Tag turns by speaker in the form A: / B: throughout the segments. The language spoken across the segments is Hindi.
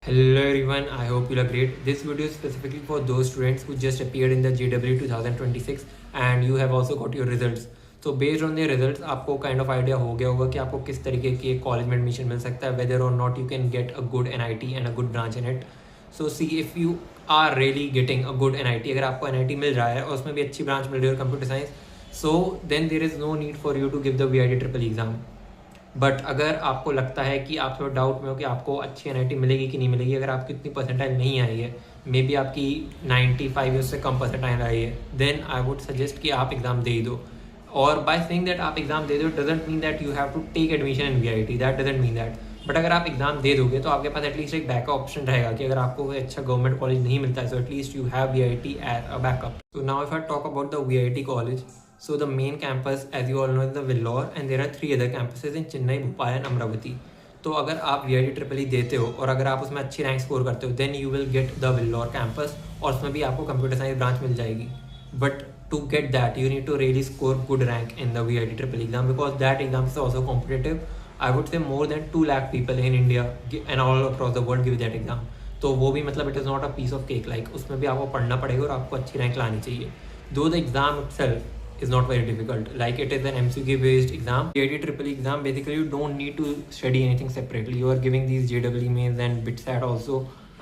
A: Hello everyone, I hope you are great. This video is specifically for those students who just appeared in the JW 2026 and you have also got your results. So based on their results, आपको kind of idea हो गया होगा कि आपको किस तरीके की कॉलेज में एडमिशन मिल सकता है, whether or not you can get a good NIT and a good branch in it. So see if you are really getting a good NIT, अगर आपको NIT मिल रहा है और उसमें भी अच्छी ब्रांच मिल रही है computer science, so then there is no need for you to give the VIT triple exam. But अगर आपको लगता है कि आप थोड़ा डाउट में हो कि आपको अच्छी NIT मिलेगी कि नहीं मिलेगी, अगर आपकी इतनी परसेंटाइल नहीं आई है, मे बी आपकी 95 या उससे कम परसेंटाइल आई है, देन आई वुड सजेस्ट कि आप एग्ज़ाम दे दो. और बाय सेइंग दैट आप एग्ज़ाम दे दो doesn't mean that you have to take admission in VIT, that doesn't mean that. But अगर आप एग्ज़ाम दे दोगे तो आपके पास एटलीस्ट एक बैकअप ऑप्शन रहेगा कि अगर आपको कोई अच्छा गवर्नमेंट कॉलेज नहीं मिलता है, so at least you have VIT as a backup. So now if I talk about the VIT college, so the main campus, as you all know, is the Vellore, and there are 3 other campuses in Chennai, Bhopal and Amravati. तो अगर आप VIT ट्रिपल देते हो और अगर आप उसमें अच्छी रैंक स्कोर करते हो, then you will get the Vellore campus और उसमें भी आपको कंप्यूटर साइंस ब्रांच मिल जाएगी. But to get that you need to really score good rank in the VIT triple exam, because that exam is also competitive. I would say more than 2 lakh people in India and all across the world give that exam. तो वो भी मतलब it is not a piece of cake, like उसमें भी आपको पढ़ना पड़ेगा और आपको अच्छी रैंक लानी चाहिए. Though the exam itself is not very difficult, like it is an MCQ based exam. VIT triple exam, basically you don't need to study anything separately. You are giving these JEE mains and BITSAT also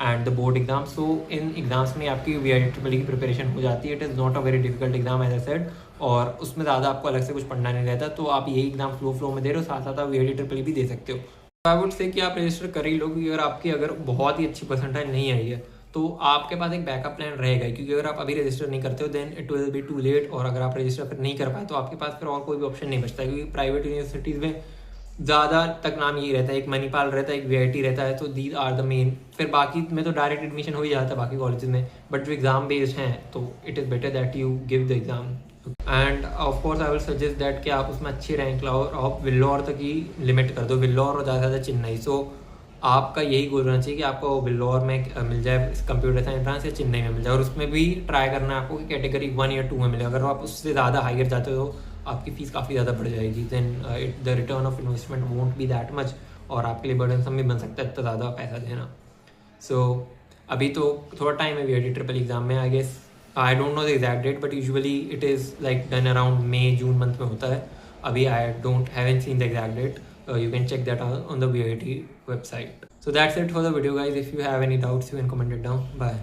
A: and the board exam. So in exams में आपकी VIT triple की प्रिपरेशन हो जाती है. It is not a very difficult exam as I said, और उसमें ज़्यादा आपको अलग से कुछ पढ़ना नहीं रहता. तो आप यही एग्जाम फ्लो में दे रहे हो, साथ साथ आप VIT ट्रिपल भी दे सकते हो. आई वुड से कि आप रजिस्टर कर ही लो, क्योंकि अगर आपकी बहुत ही अच्छी परसेंटाइल नहीं आई है तो आपके पास एक बैकअप प्लान रहेगा. क्योंकि अगर आप अभी रजिस्टर नहीं करते हो then it will be too late, और अगर आप रजिस्टर फिर नहीं कर पाए तो आपके पास फिर और कोई भी ऑप्शन नहीं बचता है. क्योंकि प्राइवेट यूनिवर्सिटीज़ में ज़्यादा तक नाम यही रहता है, एक मणिपाल रहता है, एक VIT रहता है. तो दीज आर द मेन. फिर बाकी में तो डायरेक्ट एडमिशन हो ही जाता है बाकी कॉलेज में, बट जो एग्ज़ाम बेस्ड हैं तो it is better that you give the exam. End of course I will suggest that कि आप उसमें अच्छी रैंक लाओ और आप Vellore तक ही लिमिट कर दो, Vellore और ज़्यादा से ज़्यादा चेन्नई. सो आपका यही गोल होना चाहिए कि आपको Vellore में मिल जाए कंप्यूटर साइंस ब्रांच या चेन्नई में मिल जाए, और उसमें भी ट्राई करना है आपको कि कैटेगरी 1 या 2 में मिले. अगर आप उससे ज़्यादा हायर जाते हो तो आपकी फ़ीस काफ़ी ज़्यादा बढ़ जाएगी. Then the return of investment won't be that much, और आपके लिए बर्डनसम भी बन सकता है इतना ज़्यादा पैसा देना. सो अभी तो थोड़ा टाइम है VIT ट्रिपल एग्जाम में. I guess I don't know the exact date, but usually it is like done around May June month में होता है. अभी I don't haven't seen the exact date. You can check that out on the VIT website. So that's it for the video guys. If you have any doubts you can comment it down. Bye.